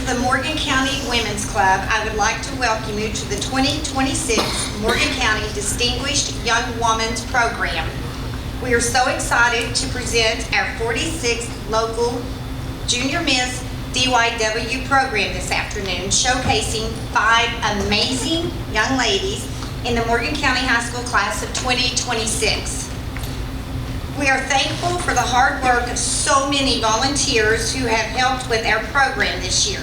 of the Morgan County Women's Club, I would like to welcome you to the 2026 Morgan County Distinguished Young Women's Program. We are so excited to present our 46th local Junior Miss DYW program this afternoon, showcasing 5 amazing young ladies in the Morgan County High School class of 2026. We are thankful for the hard work of so many volunteers who have helped with our program this year.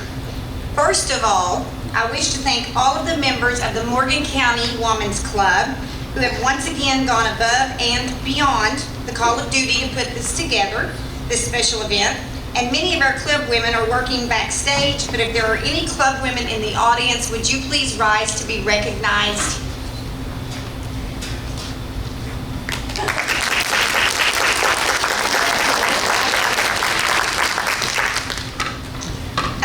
First of all, I wish to thank all of the members of the Morgan County Women's Club who have once again gone above and beyond the call of duty to put this together, this special event. And many of our club women are working backstage, but if there are any club women in the audience, would you please rise to be recognized?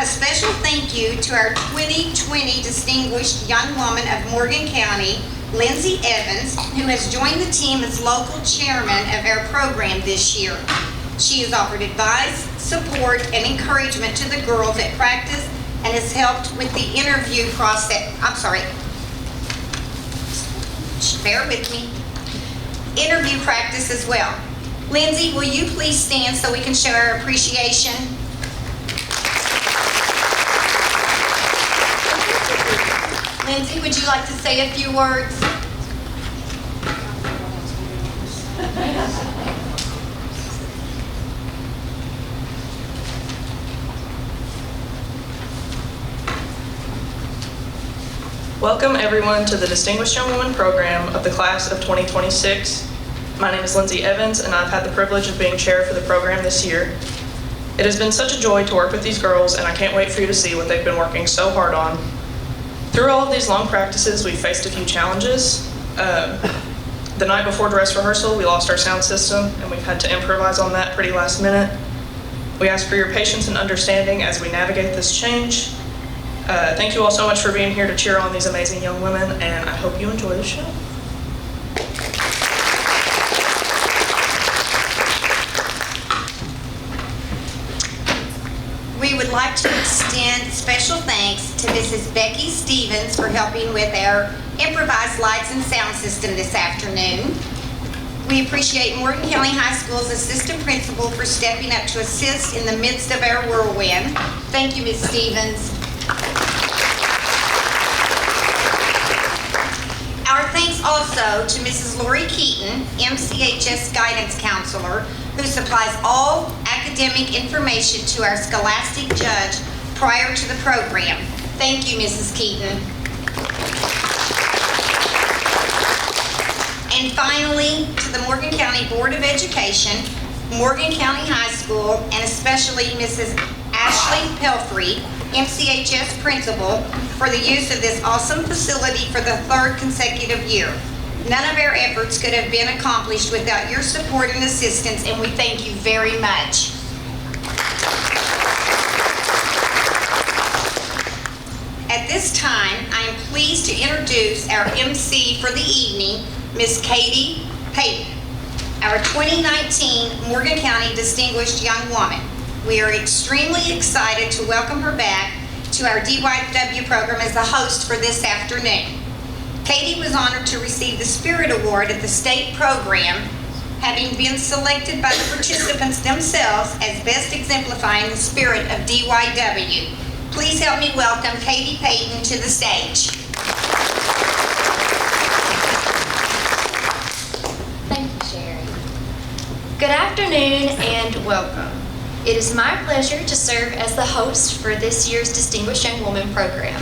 A special thank you to our 2020 Distinguished Young Woman of Morgan County, Lindsay Evans, who has joined the team as local chairman of our program this year. She has offered advice, support, and encouragement to the girls at practice and has helped with the interview process. Bear with me. Interview practice as well. Lindsay, will you please stand so we can show our appreciation? Lindsay, would you like to say a few words? Welcome everyone to the Distinguished Young Woman program of the class of 2026. My name is Lindsay Evans and I've had the privilege of being chair for the program this year. It has been such a joy to work with these girls and I can't wait for you to see what they've been working so hard on. Through all of these long practices, we faced a few challenges. The night before dress rehearsal, we lost our sound system and we've had to improvise on that pretty last minute. We ask for your patience and understanding as we navigate this change. Thank you all so much for being here to cheer on these amazing young women, and I hope you enjoy the show. We would like to extend special thanks to Mrs. Becky Stevens for helping with our improvised lights and sound system this afternoon. We appreciate Morgan County High School's assistant principal for stepping up to assist in the midst of our whirlwind. Thank you, Ms. Stevens. Our thanks also to Mrs. Lori Keaton, MCHS Guidance Counselor, who supplies all academic information to our scholastic judge prior to the program. Thank you, Mrs. Keaton. And finally, to the Morgan County Board of Education, Morgan County High School, and especially Mrs. Ashley Pelfrey, MCHS Principal, for the use of this awesome facility for the 3rd consecutive year. None of our efforts could have been accomplished without your support and assistance, and we thank you very much. At this time, I am pleased to introduce our MC for the evening, Ms. Katie Payton, our 2019 Morgan County Distinguished Young Woman. We are extremely excited to welcome her back to our DYW program as the host for this afternoon. Katie was honored to receive the Spirit Award at the state program, having been selected by the participants themselves as best exemplifying the spirit of DYW. Please help me welcome Katie Payton to the stage. Thank you, Sherry. Good afternoon and welcome. It is my pleasure to serve as the host for this year's Distinguished Young Woman program.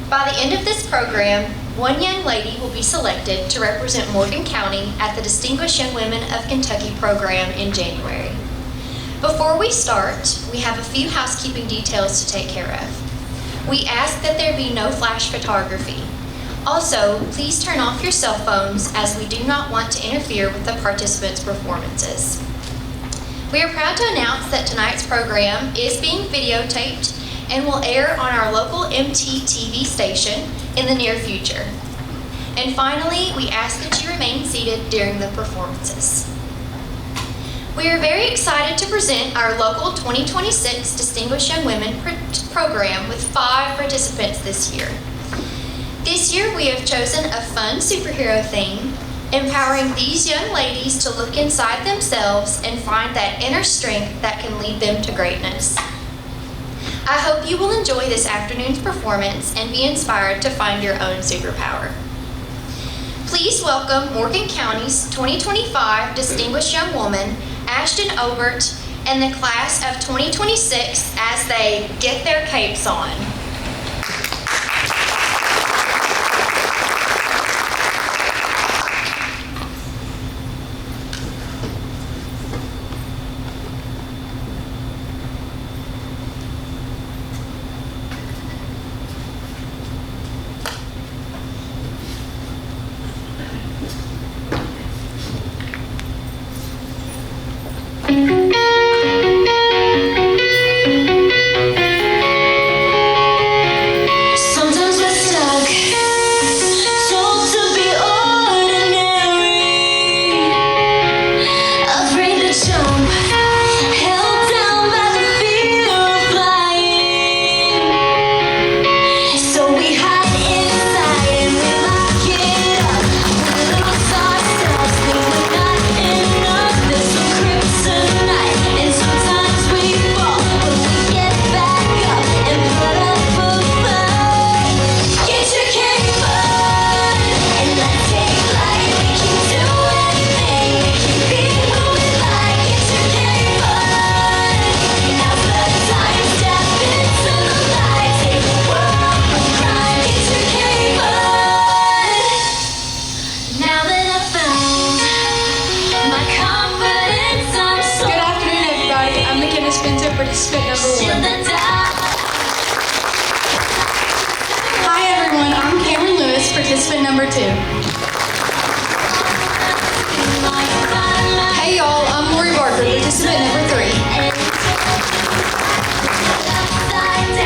By the end of this program, one young lady will be selected to represent Morgan County at the Distinguished Young Women of Kentucky program in January. Before we start, we have a few housekeeping details to take care of. We ask that there be no flash photography. Also, please turn off your cell phones as we do not want to interfere with the participants' performances. We are proud to announce that tonight's program is being videotaped and will air on our local MTTV station in the near future. And finally, we ask that you remain seated during the performances. We are very excited to present our local 2026 Distinguished Young Women program with 5 participants this year. This year we have chosen a fun superhero theme, empowering these young ladies to look inside themselves and find that inner strength that can lead them to greatness. I hope you will enjoy this afternoon's performance and be inspired to find your own superpower. Please welcome Morgan County's 2025 Distinguished Young Woman, Ashton Obert, and the class of 2026 as they get their capes on. Sometimes we're stuck, told to be ordinary, afraid to jump, held down by the fear of flying. So we hide inside and we lock it up. We lose ourselves, think we're not enough. There's some kryptonite, and sometimes we fall, but we get back up and put up a fight. Get your cape on and let's take flight. We can do anything, we can be who we like. Get your cape on. Now's the time, step into the light. Take the world by crime. Get your cape on. Now that I found my confidence, I'm so Good afternoon, everybody. I'm McKenna Spencer, participant number till 1. the dark. Hi, everyone. I'm Cameron Lewis, participant number 2. Hey, y'all. I'm Lori Barker, participant number 3.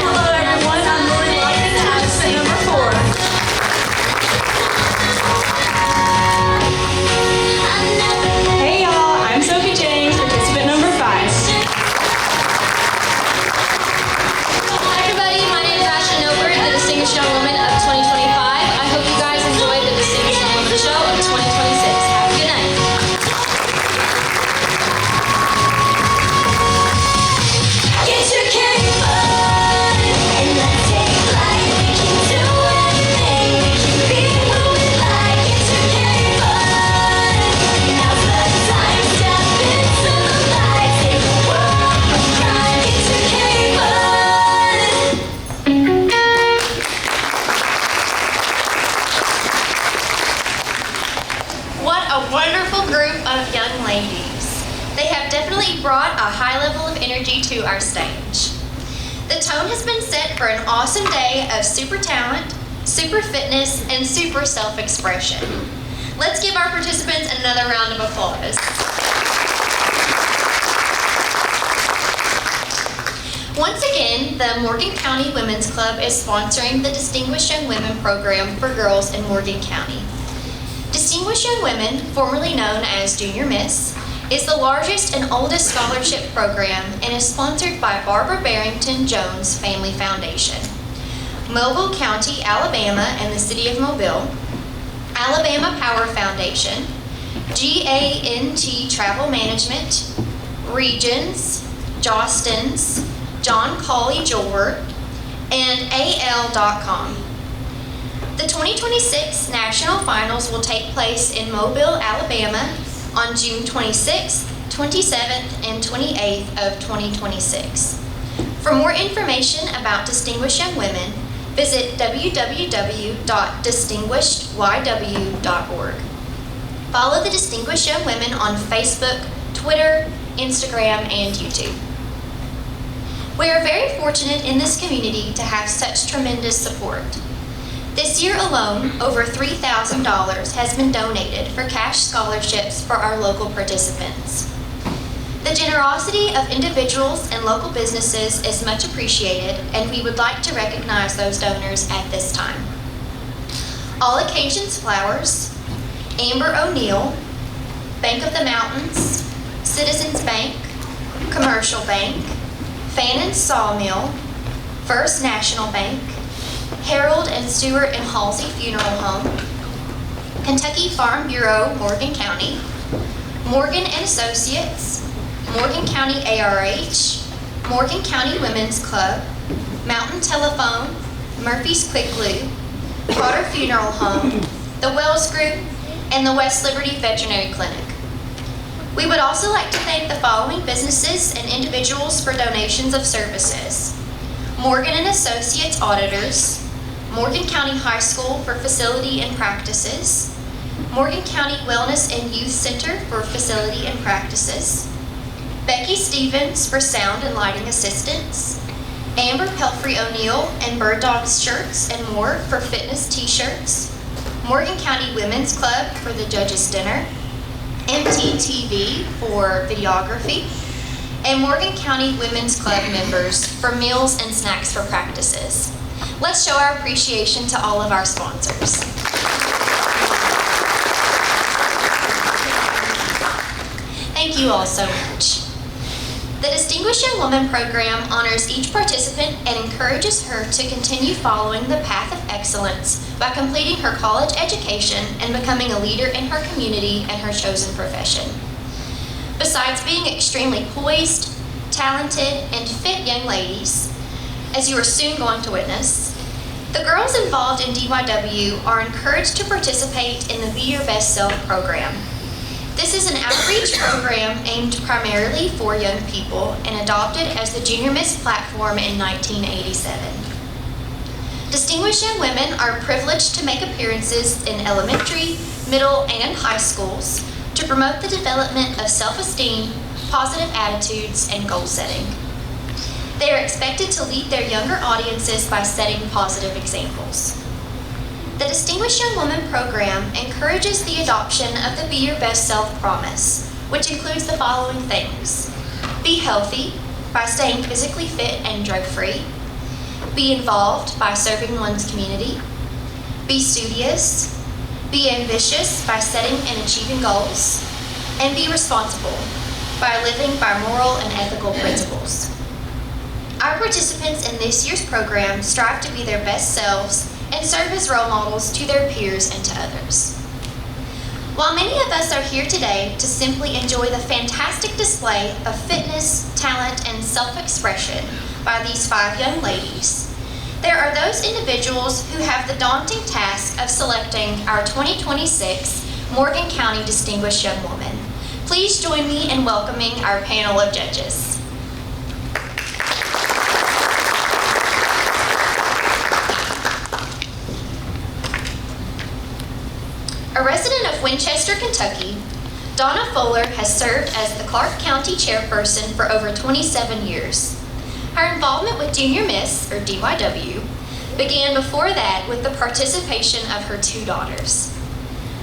Hello, everyone. I'm Lori Barker, participant number 4. Hey, y'all. I'm Sophie James, participant number 5. Hi everybody, my name is Ashton Obert, the Distinguished Young Woman of 2025. I hope you guys enjoyed the Distinguished Young Woman show of 2026. Have a good night. Get your cape on and let's take flight. We can do anything, we can be who we like. Get your cape on. Now's the time, step into the light. Take the world by crime. Get your cape on. What a wonderful group of young ladies. They have definitely brought a high level of energy to our stage. The tone has been set for an awesome day of super talent, super fitness, and super self-expression. Let's give our participants another round of applause. Once again, the Morgan County Women's Club is sponsoring the Distinguished Young Women program for girls in Morgan County. Distinguished Young Women, formerly known as Junior Miss, is the largest and oldest scholarship program and is sponsored by Barbara Barrington Jones Family Foundation, Mobile County, Alabama, and the City of Mobile, Alabama Power Foundation, GANT Travel Management, Regions, Jostens, John Cawley Jeweler, and AL.com. The 2026 National Finals will take place in Mobile, Alabama on June 26th, 27th, and 28th of 2026. For more information about Distinguished Young Women, visit www.distinguishedyw.org. Follow the Distinguished Young Women on Facebook, Twitter, Instagram, and YouTube. We are very fortunate in this community to have such tremendous support. This year alone, over $3,000 has been donated for cash scholarships for our local participants. The generosity of individuals and local businesses is much appreciated, and we would like to recognize those donors at this time. All Occasions Flowers, Amber O'Neill, Bank of the Mountains, Citizens Bank, Commercial Bank, Fannin Sawmill, First National Bank, Harold and Stewart and Halsey Funeral Home, Kentucky Farm Bureau, Morgan County, Morgan and Associates, Morgan County ARH, Morgan County Women's Club, Mountain Telephone, Murphy's Quick Lube, Potter Funeral Home, the Wells Group, and the West Liberty Veterinary Clinic. We would also like to thank the following businesses and individuals for donations of services: Morgan and Associates Auditors, Morgan County High School for Facility and Practices, Morgan County Wellness and Youth Center for Facility and Practices, Becky Stevens for Sound and Lighting Assistance, Amber Pelfrey O'Neill and Bird Dogs Shirts and More for fitness t-shirts, Morgan County Women's Club for the Judge's Dinner, MTTV for videography, and Morgan County Women's Club members for meals and snacks for practices. Let's show our appreciation to all of our sponsors. Thank you all so much. The Distinguished Young Woman Program honors each participant and encourages her to continue following the path of excellence by completing her college education and becoming a leader in her community and her chosen profession. Besides being extremely poised, talented, and fit young ladies, as you are soon going to witness, the girls involved in DYW are encouraged to participate in the Be Your Best Self program. This is an outreach program aimed primarily for young people and adopted as the Junior Miss platform in 1987. Distinguished young women are privileged to make appearances in elementary, middle, and high schools to promote the development of self-esteem, positive attitudes, and goal setting. They are expected to lead their younger audiences by setting positive examples. The Distinguished Young Woman Program encourages the adoption of the Be Your Best Self promise, which includes the following things: be healthy by staying physically fit and drug-free, be involved by serving one's community, be studious, be ambitious by setting and achieving goals, and be responsible by living by moral and ethical principles. Our participants in this year's program strive to be their best selves and serve as role models to their peers and to others. While many of us are here today to simply enjoy the fantastic display of fitness, talent, and self-expression by these 5 young ladies, there are those individuals who have the daunting task of selecting our 2026 Morgan County Distinguished Young Woman. Please join me in welcoming our panel of judges. A resident of Winchester, Kentucky, Donna Fuller has served as the Clark County Chairperson for over 27 years. Her involvement with Junior Miss, or DYW, began before that with the participation of her 2 daughters.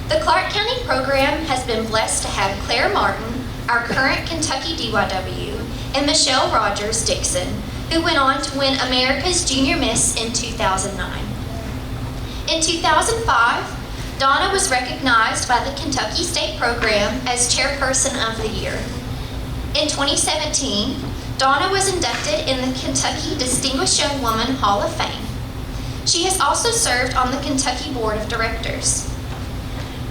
The Clark County program has been blessed to have Claire Martin, our current Kentucky DYW, and Michelle Rogers Dixon, who went on to win America's Junior Miss in 2009. In 2005, Donna was recognized by the Kentucky State Program as Chairperson of the Year. In 2017, Donna was inducted in the Kentucky Distinguished Young Woman Hall of Fame. She has also served on the Kentucky Board of Directors.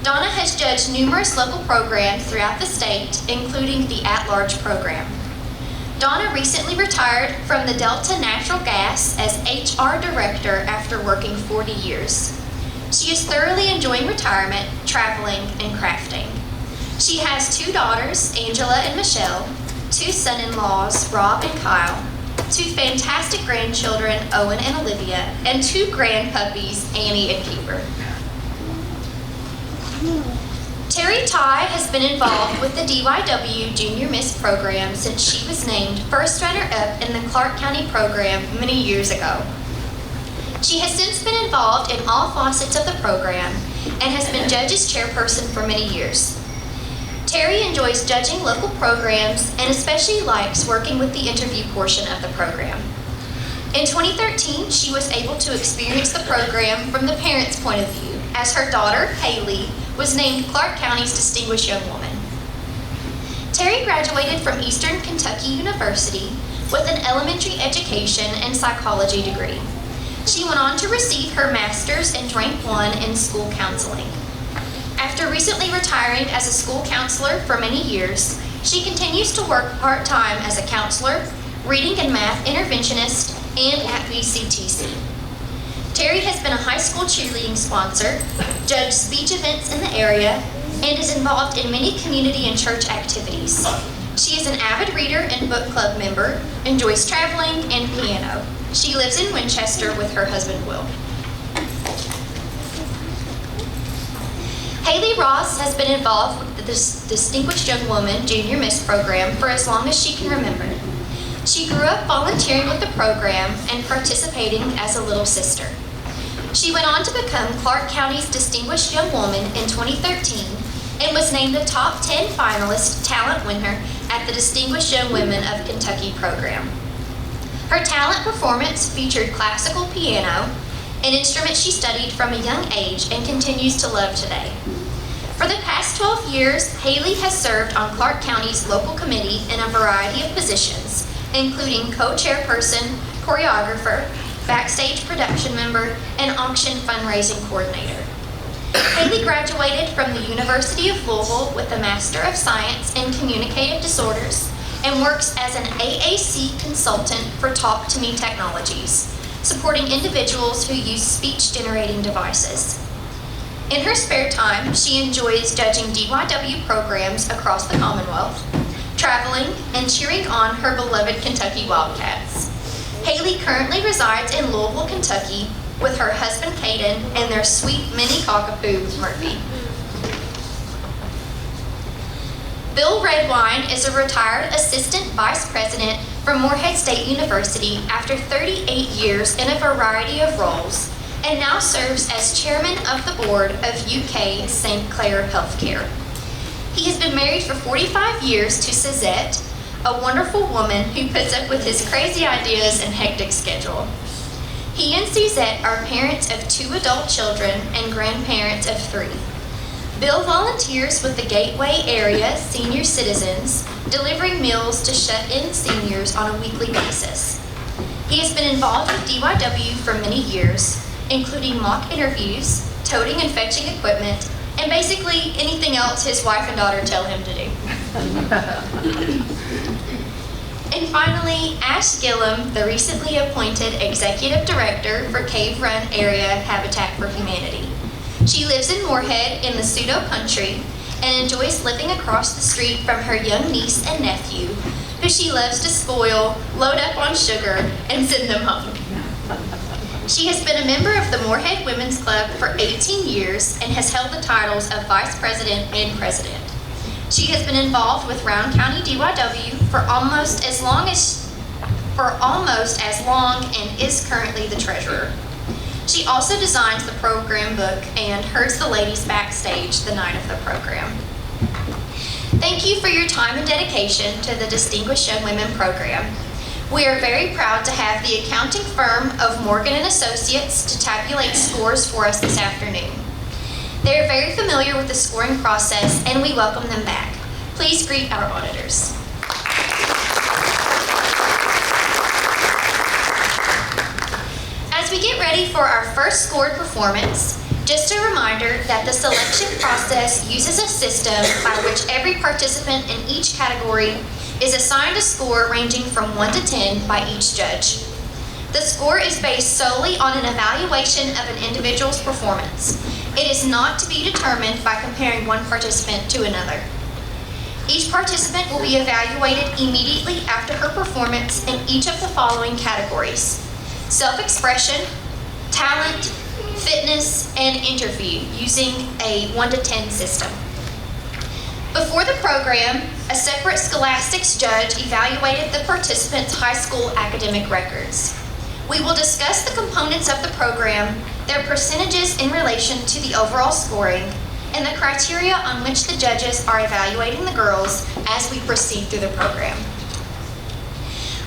Donna has judged numerous local programs throughout the state, including the at-large program. Donna recently retired from the Delta Natural Gas as HR Director after working 40 years. She is thoroughly enjoying retirement, traveling, and crafting. She has 2 daughters, Angela and Michelle, 2 son-in-laws, Rob and Kyle, 2 fantastic grandchildren, Owen and Olivia, and 2 grand puppies, Annie and Keeper. Terry Ty has been involved with the DYW Junior Miss program since she was named first runner-up in the Clark County program many years ago. She has since been involved in all facets of the program and has been judge's chairperson for many years. Terry enjoys judging local programs and especially likes working with the interview portion of the program. In 2013, she was able to experience the program from the parents' point of view, as her daughter, Haley, was named Clark County's Distinguished Young Woman. Terry graduated from Eastern Kentucky University with an elementary education and psychology degree. She went on to receive her master's and rank 1 in school counseling. After recently retiring as a school counselor for many years, she continues to work part-time as a counselor, reading and math interventionist, and at VCTC. Terry has been a high school cheerleading sponsor, judged speech events in the area, and is involved in many community and church activities. She is an avid reader and book club member, enjoys traveling and piano. She lives in Winchester with her husband, Will. Haley Ross has been involved with the Distinguished Young Woman Junior Miss program for as long as she can remember. She grew up volunteering with the program and participating as a little sister. She went on to become Clark County's Distinguished Young Woman in 2013 and was named the top 10 finalist talent winner at the Distinguished Young Women of Kentucky program. Her talent performance featured classical piano, an instrument she studied from a young age and continues to love today. For the past 12 years, Haley has served on Clark County's local committee in a variety of positions, including co-chairperson, choreographer, backstage production member, and auction fundraising coordinator. Haley graduated from the University of Louisville with a Master of Science in Communicative Disorders and works as an AAC consultant for Talk to Me Technologies, supporting individuals who use speech-generating devices. In her spare time, she enjoys judging DYW programs across the Commonwealth, traveling, and cheering on her beloved Kentucky Wildcats. Haley currently resides in Louisville, Kentucky, with her husband Caden and their sweet mini cockapoo, Murphy. Bill Redwine is a retired assistant vice president from Morehead State University after 38 years in a variety of roles, and now serves as chairman of the board of UK St. Clair Healthcare. He has been married for 45 years to Suzette, a wonderful woman who puts up with his crazy ideas and hectic schedule. He and Suzette are parents of 2 adult children and grandparents of 3. Bill volunteers with the Gateway Area Senior Citizens, delivering meals to shut-in seniors on a weekly basis. He has been involved with DYW for many years, including mock interviews, toting and fetching equipment, and basically anything else his wife and daughter tell him to do. And finally, Ash Gillum, the recently appointed Executive Director for Cave Run Area Habitat for Humanity. She lives in Morehead in the pseudo country and enjoys living across the street from her young niece and nephew, who she loves to spoil, load up on sugar, and send them home. She has been a member of the Morehead Women's Club for 18 years and has held the titles of Vice President and President. She has been involved with Round County DYW for almost as long and is currently the treasurer. She also designs the program book and herds the ladies backstage the night of the program. Thank you for your time and dedication to the Distinguished Young Women program. We are very proud to have the accounting firm of Morgan & Associates to tabulate scores for us this afternoon. They are very familiar with the scoring process and we welcome them back. Please greet our auditors. As we get ready for our first scored performance, just a reminder that the selection process uses a system by which every participant in each category is assigned a score ranging from 1 to 10 by each judge. The score is based solely on an evaluation of an individual's performance. It is not to be determined by comparing one participant to another. Each participant will be evaluated immediately after her performance in each of the following categories: self-expression, talent, fitness, and interview using a 1 to 10 system. Before the program, a separate scholastics judge evaluated the participants' high school academic records. We will discuss the components of the program, their percentages in relation to the overall scoring, and the criteria on which the judges are evaluating the girls as we proceed through the program.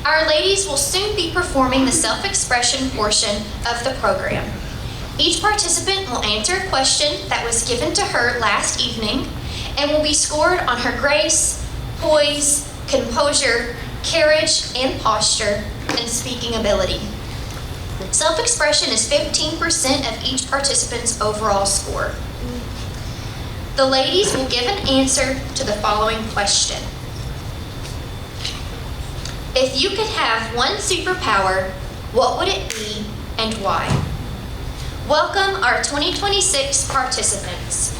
Our ladies will soon be performing the self-expression portion of the program. Each participant will answer a question that was given to her last evening and will be scored on her grace, poise, composure, carriage and posture, and speaking ability. Self-expression is 15% of each participant's overall score. The ladies will give an answer to the following question. If you could have one superpower, what would it be and why? Welcome our 2026 participants.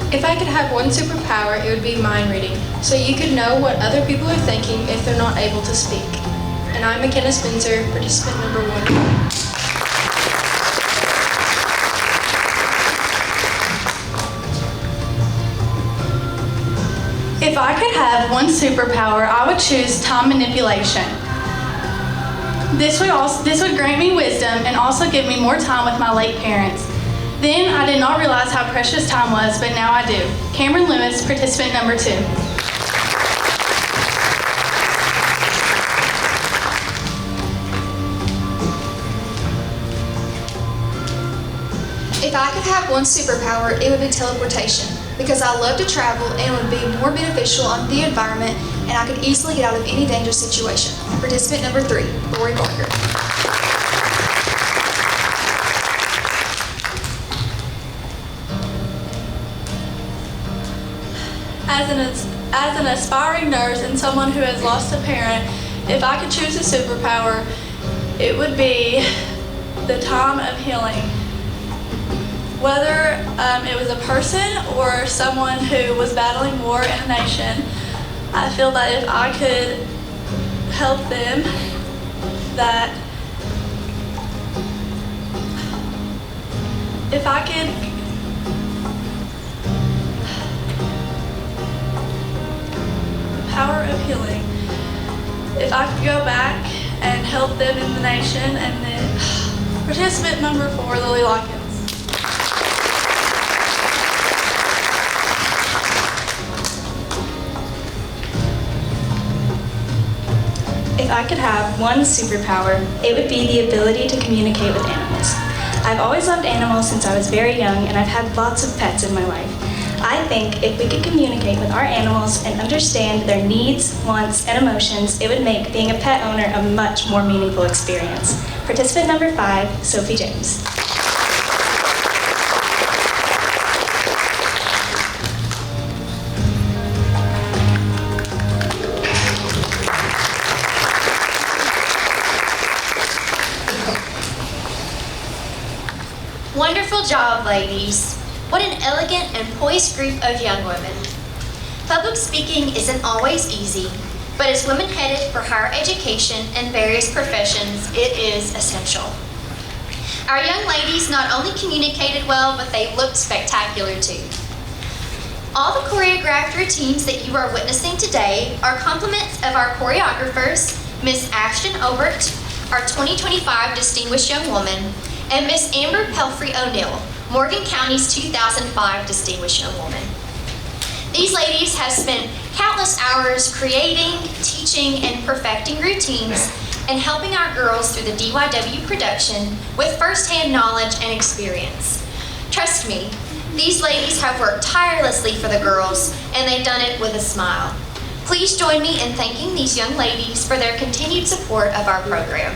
If I could have one superpower, it would be mind reading, so you could know what other people are thinking if they're not able to speak. And I'm McKenna Spencer, participant number 1. If I could have one superpower, I would choose time manipulation. This would grant me wisdom and also give me more time with my late parents. Then I did not realize how precious time was, but now I do. Cameron Lewis, participant number 2. If I could have one superpower, it would be teleportation, because I love to travel and it would be more beneficial on the environment, and I could easily get out of any dangerous situation. Participant number 3, Lori Barker. As an aspiring nurse and someone who has lost a parent, if I could choose a superpower, it would be the time of healing. Whether it was a person or someone who was battling war in a nation, I feel that if I could help them, that if I could power of healing, if I could go back and help them in the nation, and then Participant number 4, Lily Lockins. If I could have one superpower, it would be the ability to communicate with animals. I've always loved animals since I was very young, and I've had lots of pets in my life. I think if we could communicate with our animals and understand their needs, wants, and emotions, it would make being a pet owner a much more meaningful experience. Participant number 5, Sophie James. Wonderful job, ladies. What an elegant and poised group of young women. Public speaking isn't always easy, but as women headed for higher education and various professions, it is essential. Our young ladies not only communicated well, but they looked spectacular too. All the choreographed routines that you are witnessing today are compliments of our choreographers, Miss Ashton Obert, our 2025 Distinguished Young Woman, and Miss Amber Pelfrey O'Neill, Morgan County's 2005 Distinguished Young Woman. These ladies have spent countless hours creating, teaching, and perfecting routines and helping our girls through the DYW production with firsthand knowledge and experience. Trust me, these ladies have worked tirelessly for the girls, and they've done it with a smile. Please join me in thanking these young ladies for their continued support of our program.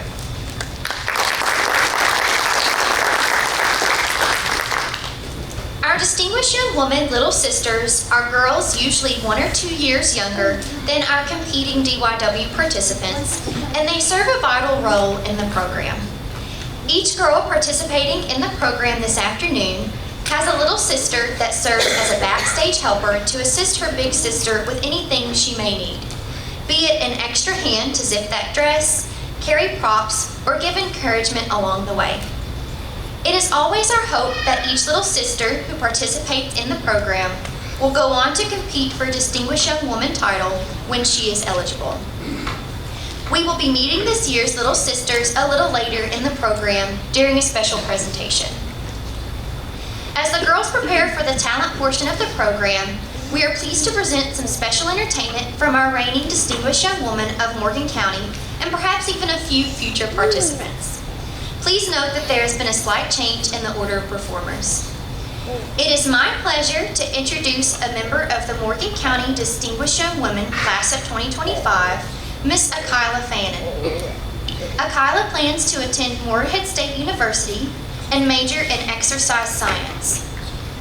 Our Distinguished Young Woman Little Sisters are girls usually 1 or 2 years younger than our competing DYW participants, and they serve a vital role in the program. Each girl participating in the program this afternoon has a little sister that serves as a backstage helper to assist her big sister with anything she may need, be it an extra hand to zip that dress, carry props, or give encouragement along the way. It is always our hope that each little sister who participates in the program will go on to compete for Distinguished Young Woman title when she is eligible. We will be meeting this year's little sisters a little later in the program during a special presentation. As the girls prepare for the talent portion of the program, we are pleased to present some special entertainment from our reigning Distinguished Young Woman of Morgan County and perhaps even a few future participants. Please note that there has been a slight change in the order of performers. It is my pleasure to introduce a member of the Morgan County Distinguished Young Women Class of 2025, Miss Akila Fannin. Akila plans to attend Moorhead State University and major in exercise science.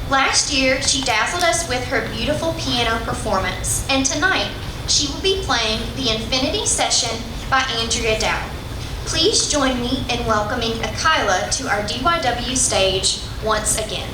Last year, she dazzled us with her beautiful piano performance, and tonight, she will be playing the Infinity Session by Andrea Dow. Please join me in welcoming Akila to our DYW stage once again.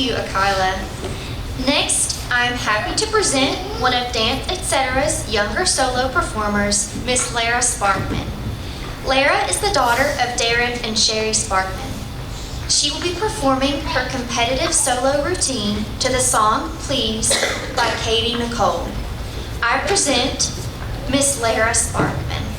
you, Akila. Next, I'm happy to present one of Dance Etc's younger solo performers, Miss Lara Sparkman. Lara is the daughter of Darren and Sherry Sparkman. She will be performing her competitive solo routine to the song Please by Katie Nicole. I present Miss Lara Sparkman.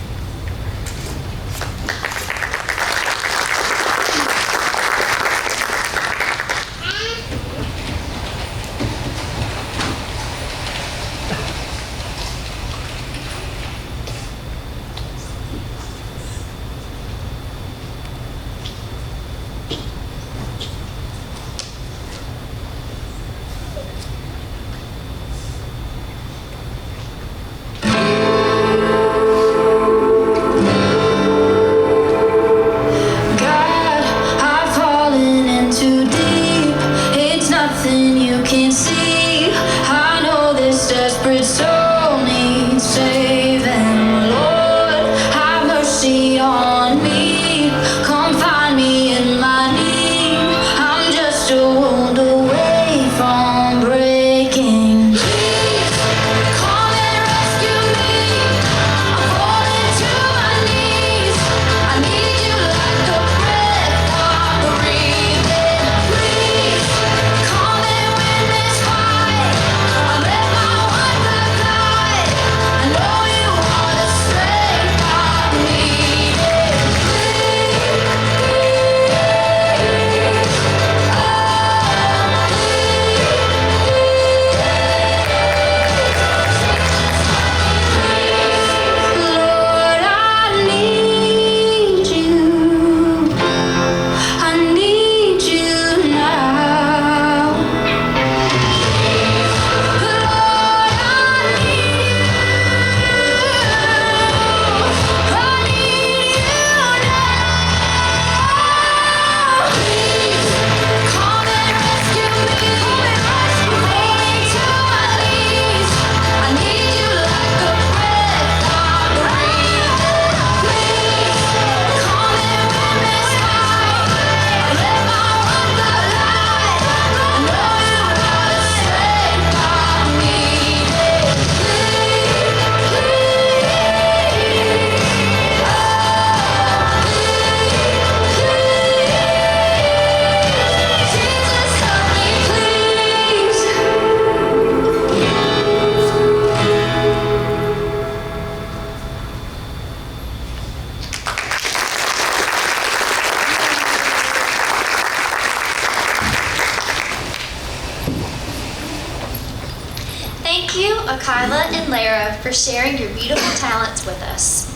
Thank you, Akila and Lara, for sharing your beautiful talents with us.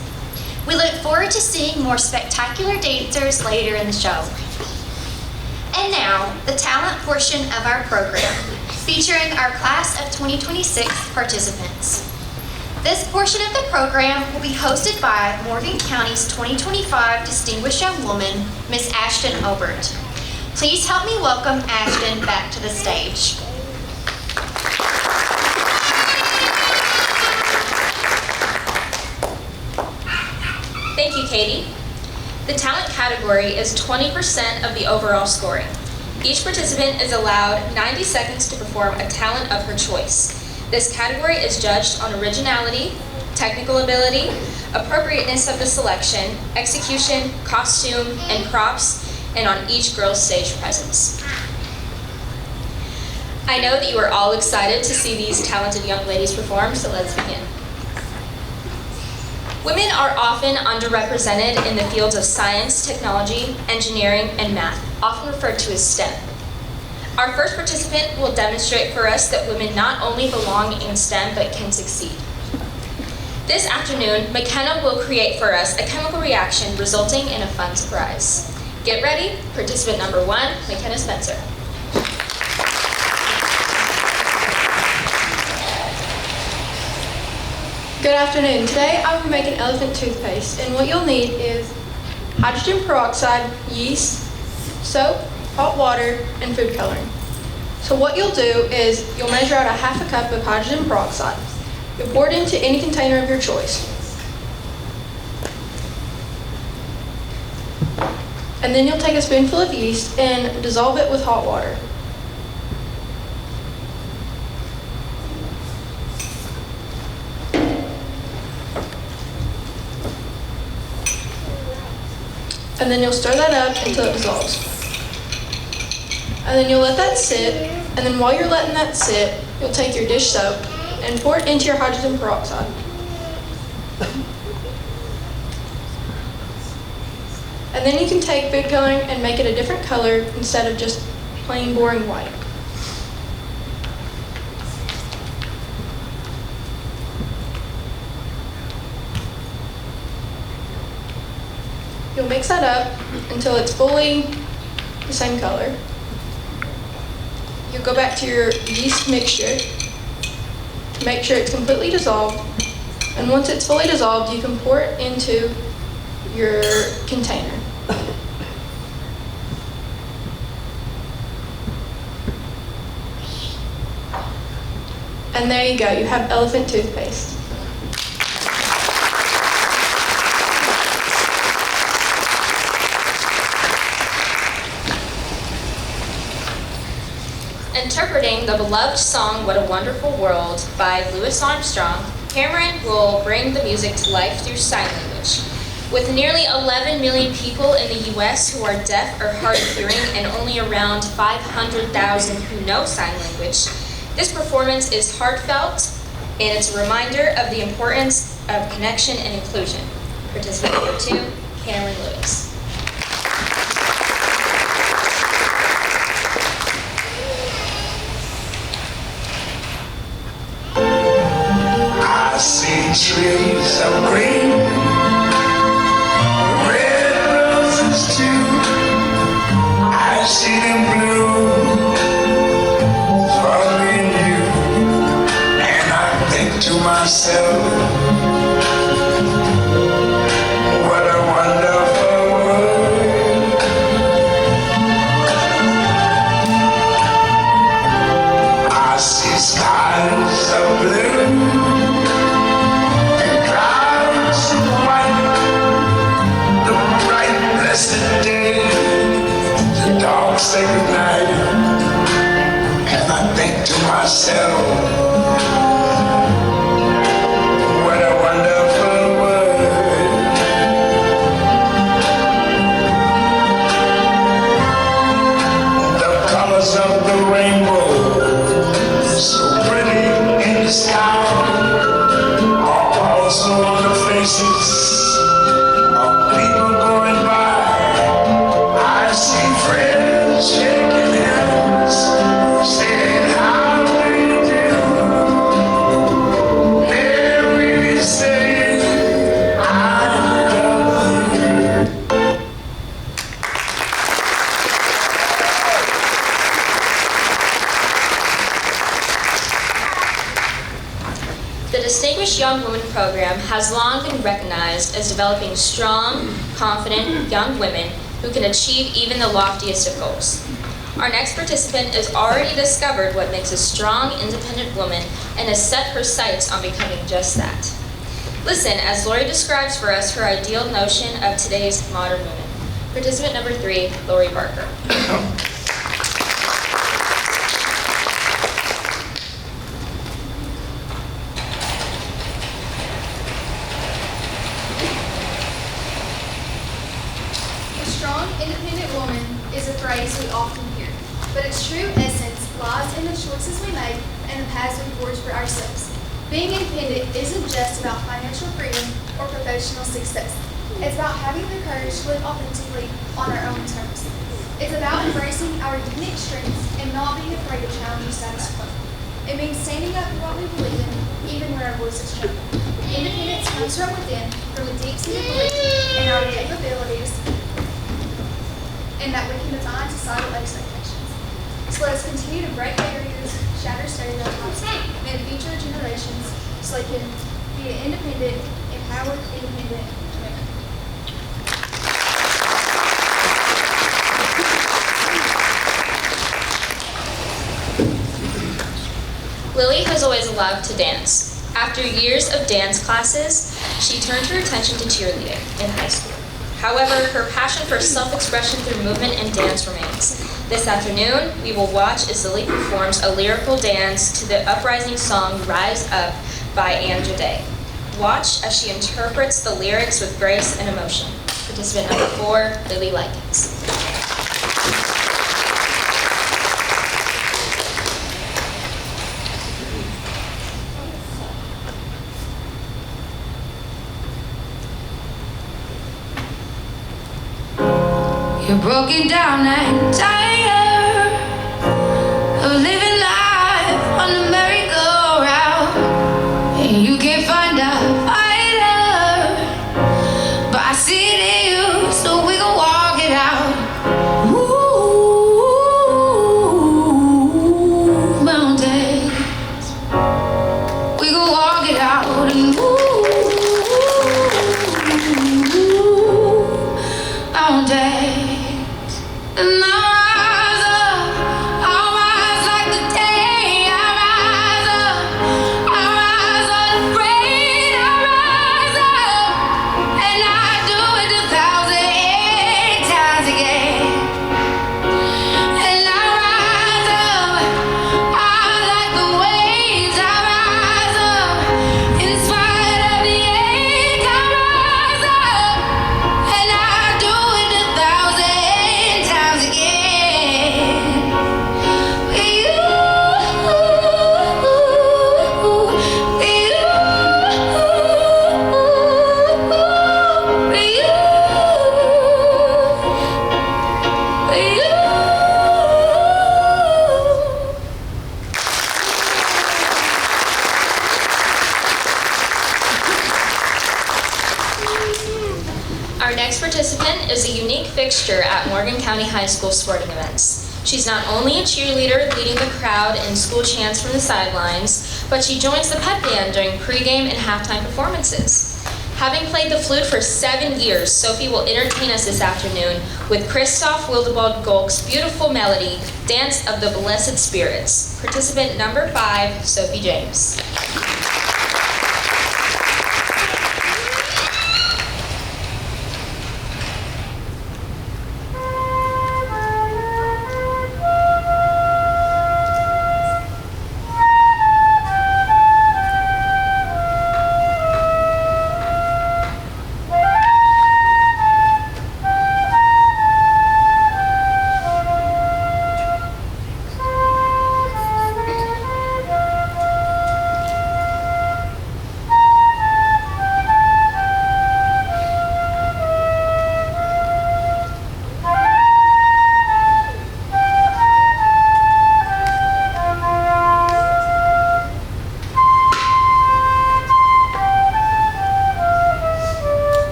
We look forward to seeing more spectacular dancers later in the show. And now, the talent portion of our program, featuring our class of 2026 participants. This portion of the program will be hosted by Morgan County's 2025 Distinguished Young Woman, Miss Ashton Obert. Please help me welcome Ashton back to the stage. Thank you, Katie. The talent category is 20% of the overall scoring. Each participant is allowed 90 seconds to perform a talent of her choice. This category is judged on originality, technical ability, appropriateness of the selection, execution, costume, and props, and on each girl's stage presence. I know that you are all excited to see these talented young ladies perform, so let's begin. Women are often underrepresented in the fields of science, technology, engineering, and math, often referred to as STEM. Our first participant will demonstrate for us that women not only belong in STEM, but can succeed. This afternoon, McKenna will create for us a chemical reaction resulting in a fun surprise. Get ready, participant number 1, McKenna Spencer. Good afternoon. Today I will make an elephant toothpaste, and what you'll need is hydrogen peroxide, yeast, soap, hot water, and food coloring. So what you'll do is you'll measure out a ½ cup of hydrogen peroxide. You'll pour it into any container of your choice. And then you'll take a spoonful of yeast and dissolve it with hot water. And then you'll stir that up until it dissolves. And then you'll let that sit, and then while you're letting that sit, you'll take your dish soap and pour it into your hydrogen peroxide. And then you can take food coloring and make it a different color instead of just plain boring white. You'll mix that up until it's fully the same color. You'll go back to your yeast mixture, make sure it's completely dissolved, and once it's fully dissolved, you can pour it into your container. And there you go, you have elephant toothpaste. Interpreting the beloved song What a Wonderful World by Louis Armstrong, Cameron will bring the music to life through sign language. With nearly 11 million people in the U.S. who are deaf or hard of hearing and only around 500,000 who know sign language, this performance is heartfelt and it's a reminder of the importance of connection and inclusion. Participant number 2, Cameron Lewis. I see trees of green, red roses too. I see them bloom for me and you, and I think to myself, what a wonderful world. I see skies of blue, say goodnight, and I think to myself, what a wonderful world. The colors of the rainbow, so pretty in the sky, are also on the faces of people going by. I see friends shaking hands, saying how do you do? They're really saying I love you. The Distinguished Young Women Program has long been recognized as developing strong, confident young women who can achieve even the loftiest of goals. Our next participant has already discovered what makes a strong, independent woman and has set her sights on becoming just that. Listen as Lori describes for us her ideal notion of today's modern woman. Participant number 3, Lori Barker. Independent woman is a phrase we often hear, but its true essence lies in the choices we make and the paths we forge for ourselves. Being independent isn't just about financial freedom or professional success. It's about having the courage to live authentically on our own terms. It's about embracing our unique strengths and not being afraid to challenge the status quo. It means standing up for what we believe in, even when our voices tremble. Independence comes from within, from a deep-seated belief in our capabilities, and that we can define societal expectations. So let us continue to break barriers, shatter stereotypes, and in future generations so they can be an independent, empowered, independent women. Lily has always loved to dance. After years of dance classes, she turned her attention to cheerleading in high school. However, her passion for self-expression through movement and dance remains. This afternoon, we will watch as Lily performs a lyrical dance to the uprising song Rise Up by Andra Day. Watch as she interprets the lyrics with grace and emotion. participant number 4, Lily Likens. You're broken down and tired of living life on the merry-go-round, and you can't find a fighter, but I see it in you, so we gon' walk it out. Ooh, mountains, we gon' walk it out, and mountains. And I'll rise like the day. I'll rise unafraid. I'll rise up, and I do it 1,008 times again. And I'll rise up, like the waves. I'll rise up, in spite of the ache. I'll rise up, and I do it 1,008 times again. Our next participant is a unique fixture at Morgan County High School sporting events. She's not only a cheerleader leading the crowd in school chants from the sidelines, but she joins the pep band during pregame and halftime performances. Having played the flute for 7 years, Sophie will entertain us this afternoon with Christoph Wildebold Golk's beautiful melody, Dance of the Blessed Spirits. Participant number 5, Sophie James.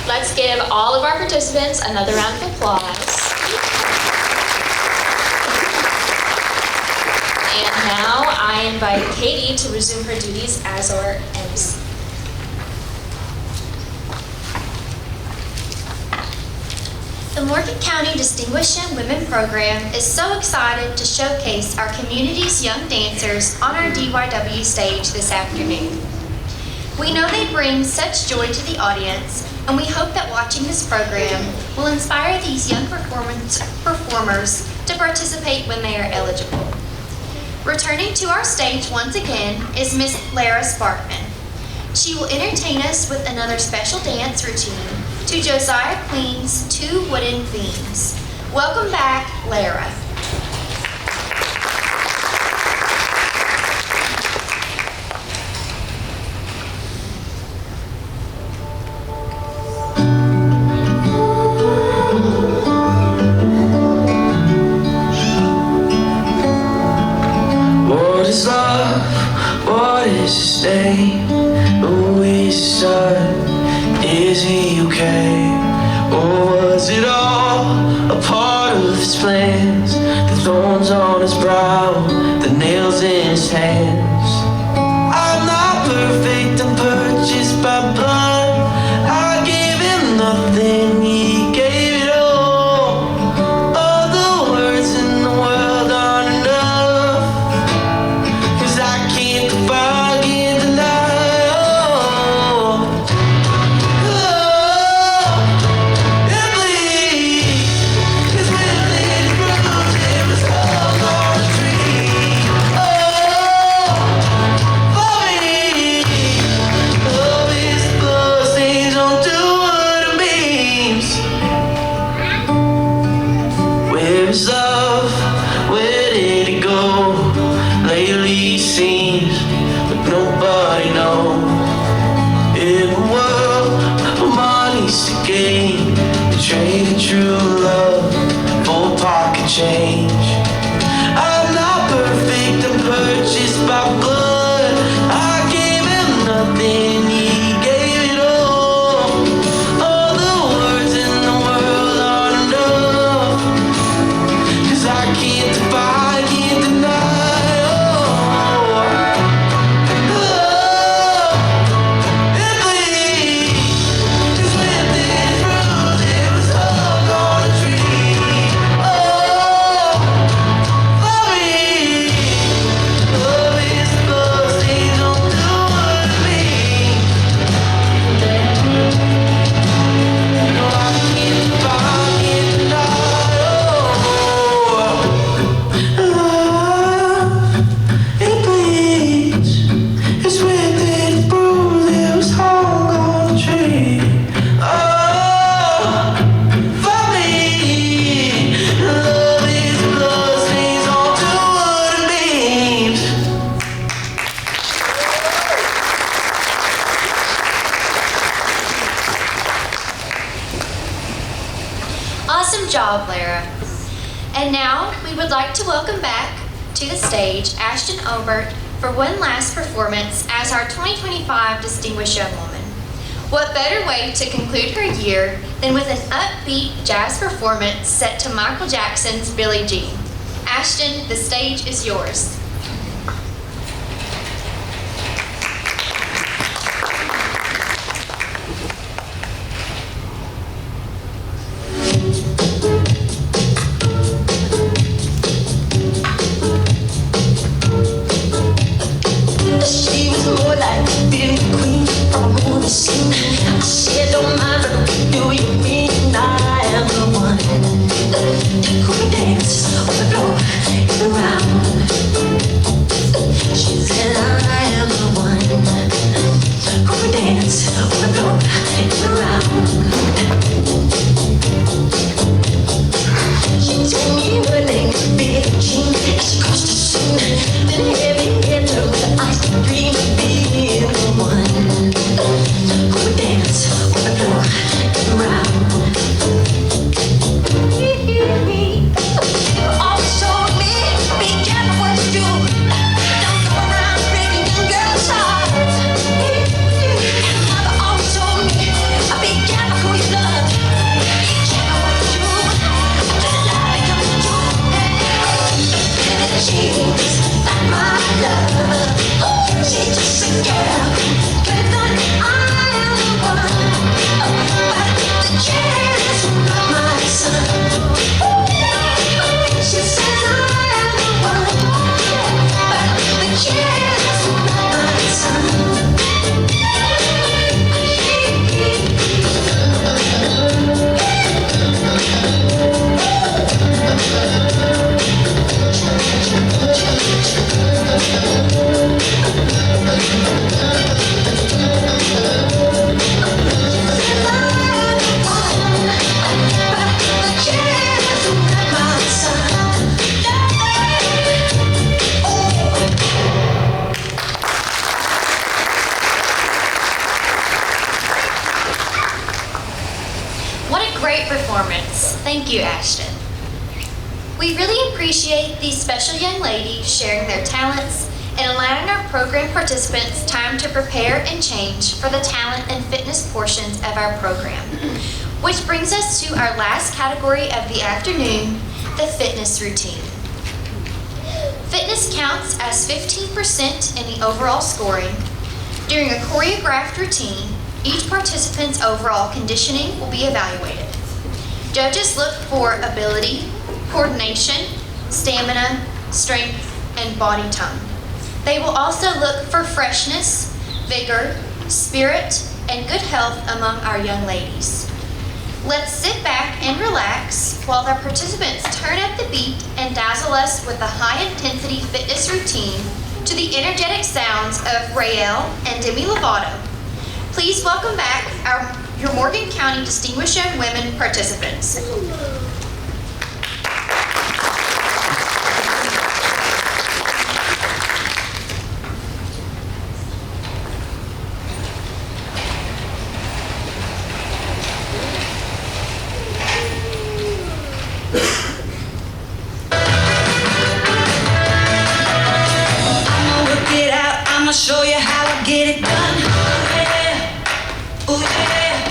Let's give all of our participants another round of applause. And now I invite Katie to resume her duties as our MC. The Morgan County Distinguished Young Women Program is so excited to showcase our community's young dancers on our DYW stage this afternoon. We know they bring such joy to the audience, and we hope that watching this program will inspire these young performers to participate when they are eligible. Returning to our stage once again is Miss Lara Sparkman. She will entertain us with another special dance routine to Josiah Queen's 2 Wooden Themes. Welcome back, Lara. What is love? What is the state? Who is the sun? Is he okay? Or was it all his plans, the thorns on his brow, the nails in his hands. I'm not perfect, I'm purchased by blood. I gave him nothing, he gave it all. All the words in the world aren't enough, 'cause I can't defy, can't deny. Traded true love for pocket change. I'm not perfect, I'm purchased by blood. I gave him nothing, he gave it all. All the words in the world aren't enough, 'cause I can't defy, can't deny. Awesome job, Lara. And now we would like to welcome back to the stage Ashton Obert for one last performance as our 2025 Distinguished Young Woman. What better way to conclude her year than with an upbeat jazz performance set to Michael Jackson's Billie Jean. Ashton, the stage is yours. She was more like being the queen from a movie scene. I said, don't mind, but do you mean I am the one who can dance on the floor and around? She said, I am the one who can dance on the floor and around. She told me her name was Billie Jean as she crossed the scene. Then heavy hit her with the ice dream of being the one who would dance on the floor and around. Always told me, be careful what you do. Don't go around breaking young girls' hearts. And mother always told me, be careful who you love. Be careful what you do. Just love becomes true. And she's not my love. She's just a girl. But I am the one. But the chair is not my son. She says I am the one. But the chair is not my son. What a great performance. Thank you, Ashton. We really appreciate these special young ladies sharing their talents and allowing our program participants time to prepare and change for the talent and fitness portions of our program. Which brings us to our last category of the afternoon, the fitness routine. Fitness counts as 15% in the overall scoring. During a choreographed routine, each participant's overall conditioning will be evaluated. Judges look for ability, coordination, stamina, strength, and body tone. They will also look for freshness, vigor, spirit, and good health among our young ladies. Let's sit back and relax while our participants turn up the beat and dazzle us with a high-intensity fitness routine to the energetic sounds of Rael and Demi Lovato. Please welcome back your Morgan County Distinguished Young Women participants. I'ma show you how I get it done. Ooh yeah, ooh yeah.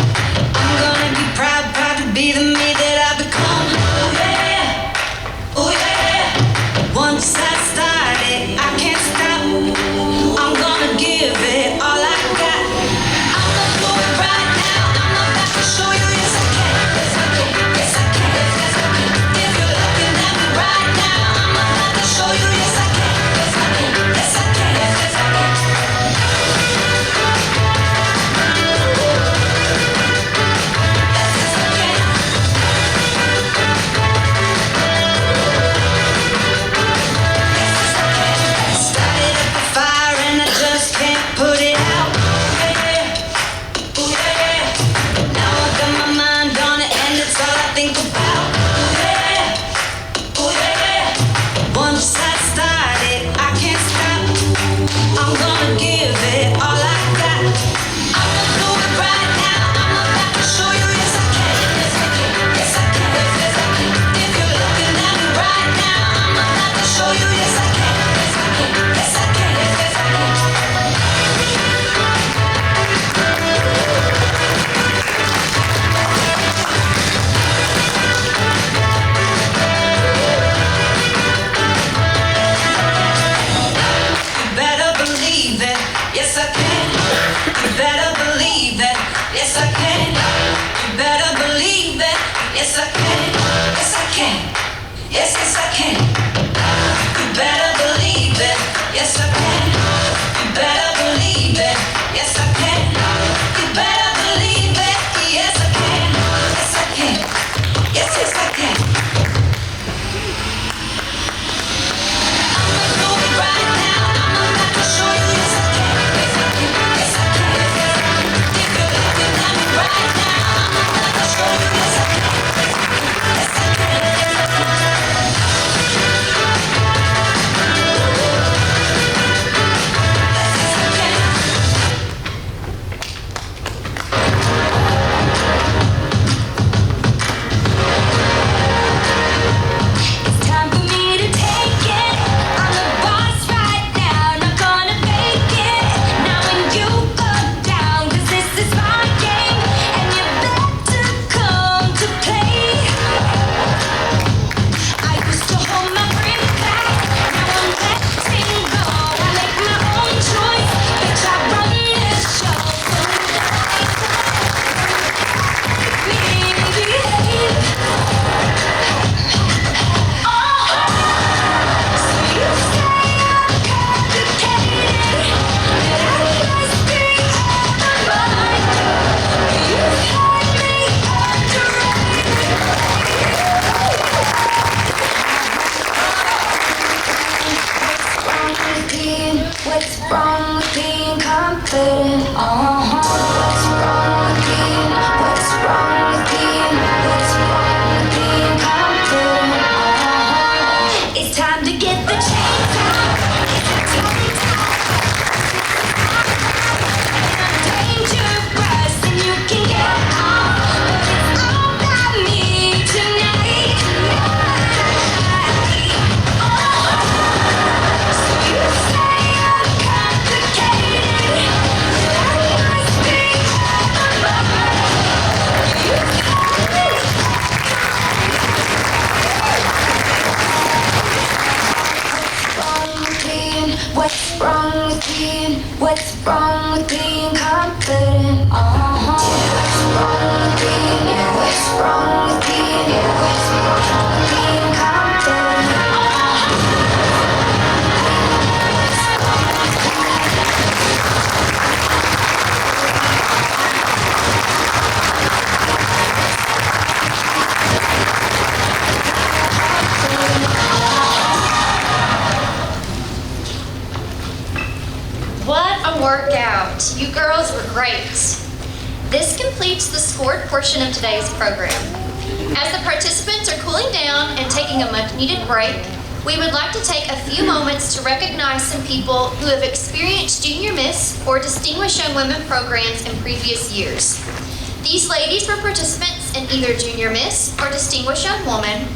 I'm gonna be proud, proud to be the me that I've become. Ooh yeah, once I started, I can't stop. I'm gonna give it all I got. I'm gonna do it right now. I'm about to show you, yes I can, yes I can, yes I can, yes I can. If you're looking at me right now, I'm about to show you, yes I can, yes I can, yes I can, yes I can. being? What's wrong with being confident? What's wrong with being? What's wrong with being? What's wrong with being confident? What a workout! You girls were great. This completes the scored portion of today's program. As the participants are cooling down and taking a much-needed break, we would like to take a few moments to recognize some people who have experienced Junior Miss or Distinguished Young Women programs in previous years. These ladies were participants in either Junior Miss or Distinguished Young Woman,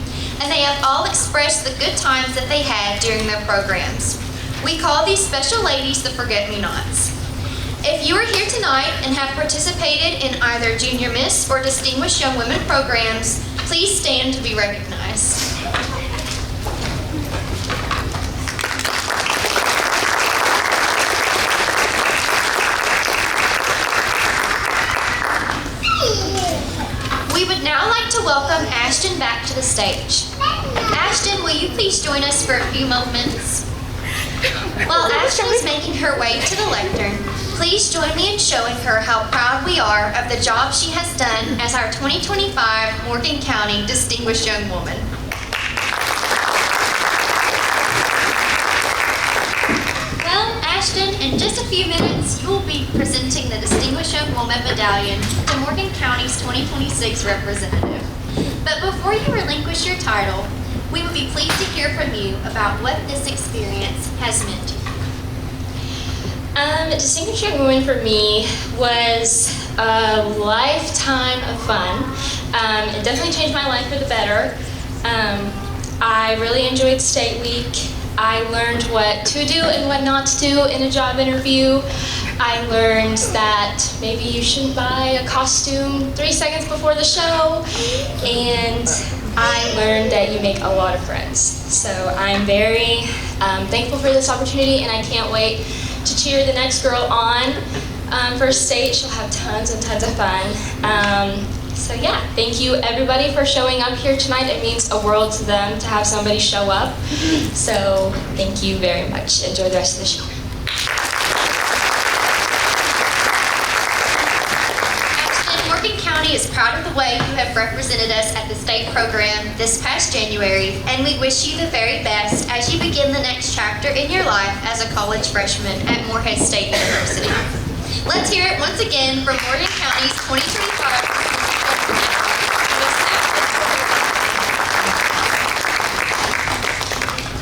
and they have all expressed the good times that they had during their programs. We call these special ladies the Forget-Me-Nots. If you are here tonight and have participated in either Junior Miss or Distinguished Young Women programs, please stand to be recognized. We would now like to welcome Ashton back to the stage. Ashton, will you please join us for a few moments? While Ashton is making her way to the lectern, please join me in showing her how proud we are of the job she has done as our 2025 Morgan County Distinguished Young Woman. Well, Ashton, in just a few minutes, you will be presenting the Distinguished Young Woman Medallion to Morgan County's 2026 representative. But before you relinquish your title, we would be pleased to hear from you about what this experience has meant to you. Distinguished Young Woman for me was a lifetime of fun. It definitely changed my life for the better. I really enjoyed State Week. I learned what to do and what not to do in a job interview. I learned that maybe you shouldn't buy a costume 3 seconds before the show. And I learned that you make a lot of friends. So I'm very thankful for this opportunity, and I can't wait to cheer the next girl on for state. She'll have tons and tons of fun. So yeah, thank you everybody for showing up here tonight. It means a world to them to have somebody show up. So thank you very much. Enjoy the rest of the show. Morgan County is proud of the way you have represented us at the state program this past January, and we wish you the very best as you begin the next chapter in your life as a college freshman at Morehead State University. Let's hear it once again from Morgan County's 2025.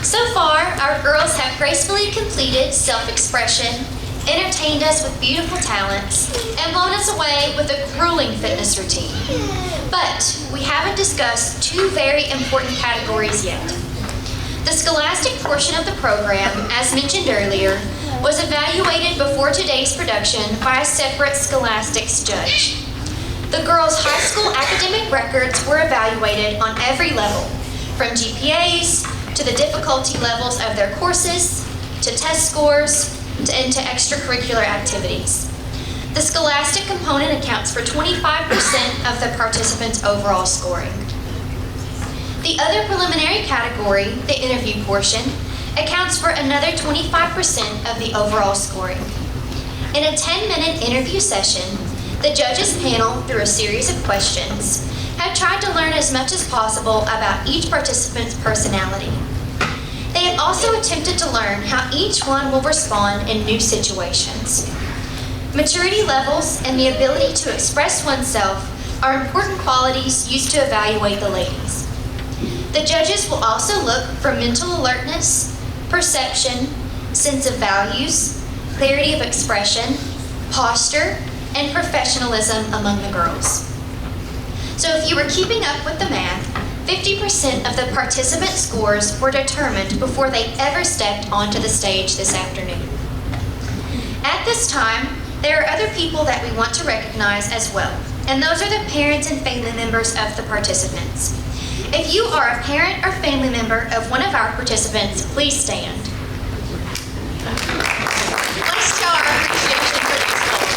So far, our girls have gracefully completed self-expression, entertained us with beautiful talents, and blown us away with a grueling fitness routine. But we haven't discussed two very important categories yet. The scholastic portion of the program, as mentioned earlier, was evaluated before today's production by a separate scholastics judge. The girls' high school academic records were evaluated on every level, from GPAs to the difficulty levels of their courses, to test scores, and to extracurricular activities. The scholastic component accounts for 25% of the participants' overall scoring. The other preliminary category, the interview portion, accounts for another 25% of the overall scoring. In a 10-minute interview session, the judges panel, through a series of questions, have tried to learn as much as possible about each participant's personality. They have also attempted to learn how each one will respond in new situations. Maturity levels and the ability to express oneself are important qualities used to evaluate the ladies. The judges will also look for mental alertness, perception, sense of values, clarity of expression, posture, and professionalism among the girls. So if you were keeping up with the math, 50% of the participant scores were determined before they ever stepped onto the stage this afternoon. At this time, there are other people that we want to recognize as well, and those are the parents and family members of the participants. If you are a parent or family member of one of our participants, please stand. Let's show our appreciation for these goals.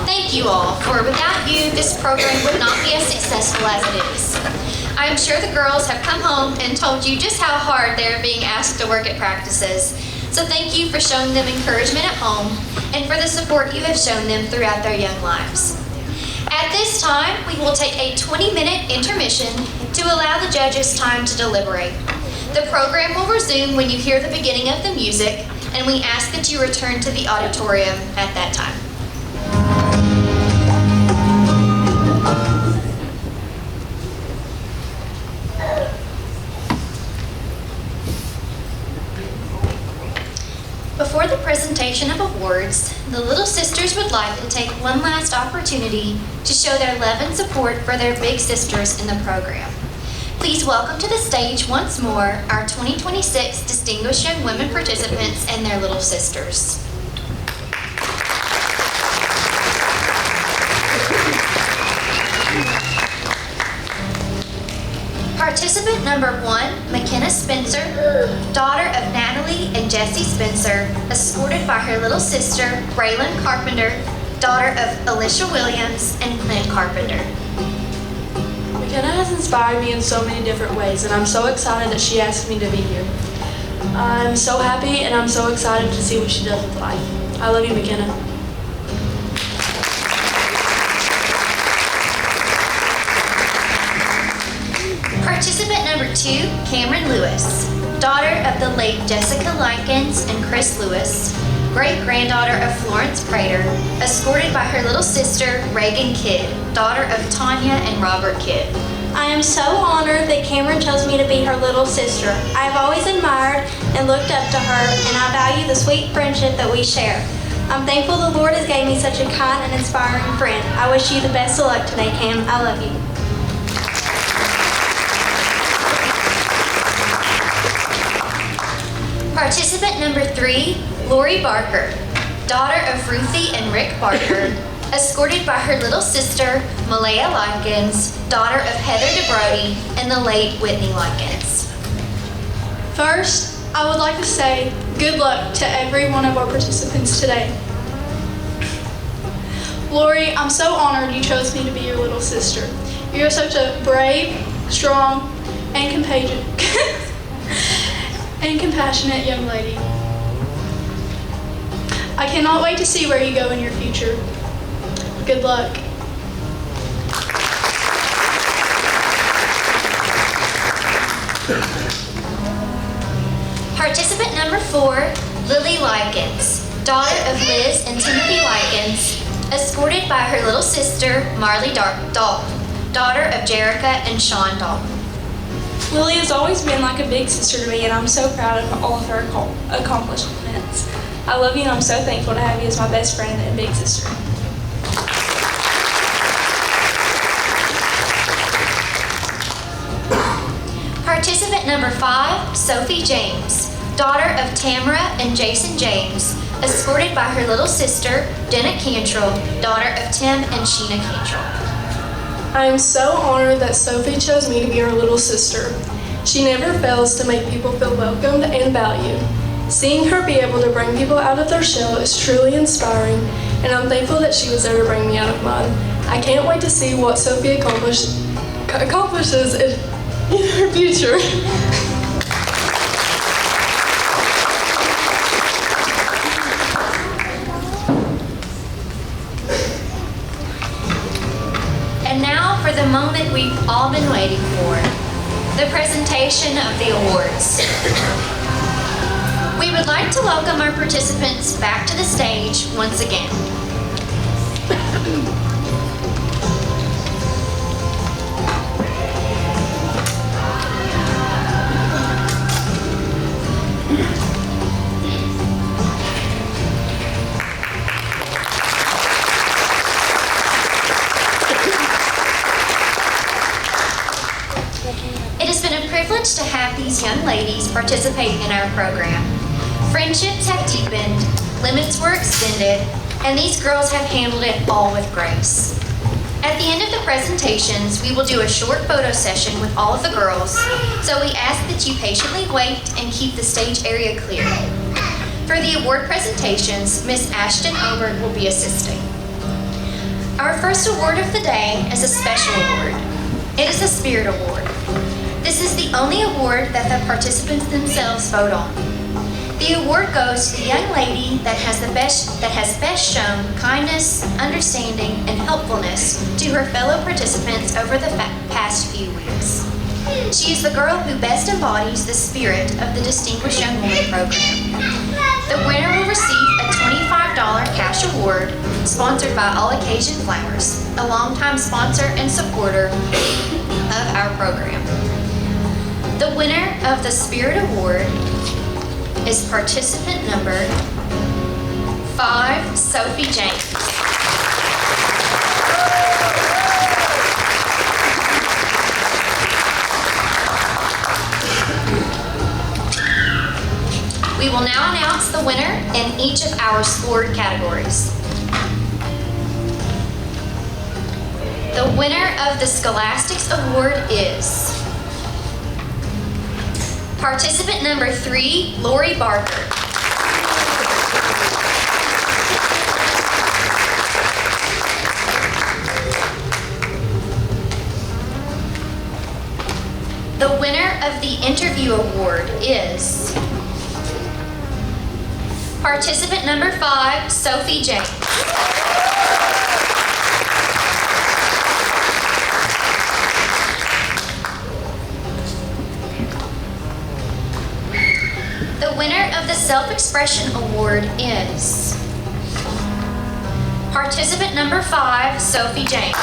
Thank you all, for without you, this program would not be as successful as it is. I am sure the girls have come home and told you just how hard they are being asked to work at practices. So thank you for showing them encouragement at home and for the support you have shown them throughout their young lives. At this time, we will take a 20-minute intermission to allow the judges time to deliberate. The program will resume when you hear the beginning of the music, and we ask that you return to the auditorium at that time. Before the presentation of awards, the Little Sisters would like to take one last opportunity to show their love and support for their big sisters in the program. Please welcome to the stage once more our 2026 Distinguished Young Women participants and their little sisters. Participant number 1, McKenna Spencer, daughter of Natalie and Jesse Spencer, escorted by her little sister, Braylon Carpenter, daughter of Alicia Williams and Clint Carpenter. McKenna has inspired me in so many different ways, and I'm so excited that she asked me to be here. I'm so happy, and I'm so excited to see what she does with life. I love you, McKenna. Participant number 2, Cameron Lewis, daughter of the late Jessica Likens and Chris Lewis, great-granddaughter of Florence Prater, escorted by her little sister, Reagan Kidd, daughter of Tanya and Robert Kidd. I am so honored that Cameron chose me to be her little sister. I have always admired and looked up to her, and I value the sweet friendship that we share. I'm thankful the Lord has gave me such a kind and inspiring friend. I wish you the best of luck today, Cam. I love you. Participant number 3, Lori Barker, daughter of Ruthie and Rick Barker, escorted by her little sister, Malaya Likens, daughter of Heather DeBrody and the late Whitney Likens. First, I would like to say good luck to every one of our participants today. Lori, I'm so honored you chose me to be your little sister. You're such a brave, strong, and compassionate young lady. I cannot wait to see where you go in your future. Good luck. Participant number 4, Lily Likens, daughter of Liz and Timothy Likens, escorted by her little sister, Marley Dalton, daughter of Jerica and Sean Dalton. Lily has always been like a big sister to me, and I'm so proud of all of her accomplishments. I love you, and I'm so thankful to have you as my best friend and big sister. Participant number 5, Sophie James, daughter of Tamara and Jason James, escorted by her little sister, Jenna Cantrell, daughter of Tim and Sheena Cantrell. I am so honored that Sophie chose me to be her little sister. She never fails to make people feel welcomed and valued. Seeing her be able to bring people out of their shell is truly inspiring, and I'm thankful that she was there to bring me out of mine. I can't wait to see what Sophie accomplishes in her future. And now for the moment we've all been waiting for, the presentation of the awards. We would like to welcome our participants back to the stage once again. It has been a privilege to have these young ladies participate in our program. Friendships have deepened, limits were extended, and these girls have handled it all with grace. At the end of the presentations, we will do a short photo session with all of the girls, so we ask that you patiently wait and keep the stage area clear. For the award presentations, Miss Ashton Obert will be assisting. Our first award of the day is a special award. It is a Spirit Award. This is the only award that the participants themselves vote on. The award goes to the young lady that has best shown kindness, understanding, and helpfulness to her fellow participants over the past few weeks. She is the girl who best embodies the spirit of the Distinguished Young Woman Program. The winner will receive a $25 cash award sponsored by All Occasion Flowers, a longtime sponsor and supporter of our program. The winner of the Spirit Award is participant number 5, Sophie James. We will now announce the winner in each of our scored categories. The winner of the Scholastics Award is participant number 3, Lori Barker. The winner of the Interview Award is participant number 5, Sophie James. The winner of the Self-Expression Award is participant number 5, Sophie James.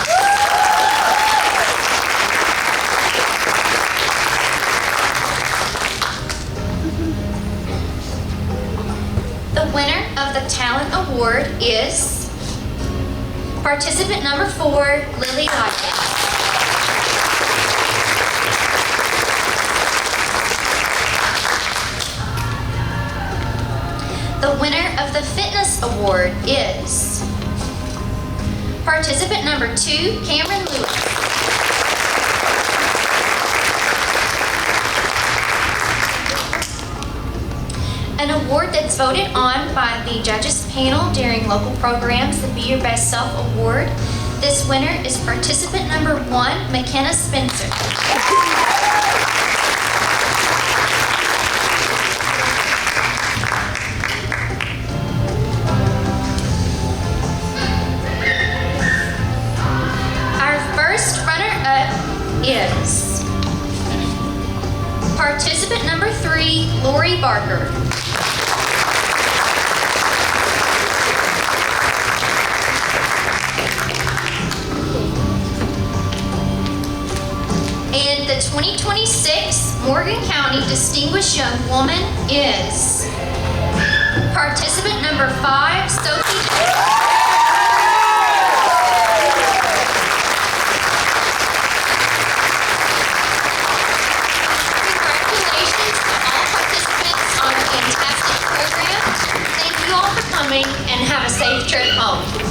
The winner of the Talent Award is participant number 4, Lily Dodkin. The winner of the Fitness Award is participant number 2, Cameron Lewis. An award that's voted on by the judges panel during local programs, the Be Your Best Self Award. This winner is participant number 1, McKenna Spencer. Is participant number 3, Lori Barker. And the 2026 Morgan County Distinguished Young Woman is participant number 5, Sophie James. And have a safe trip home.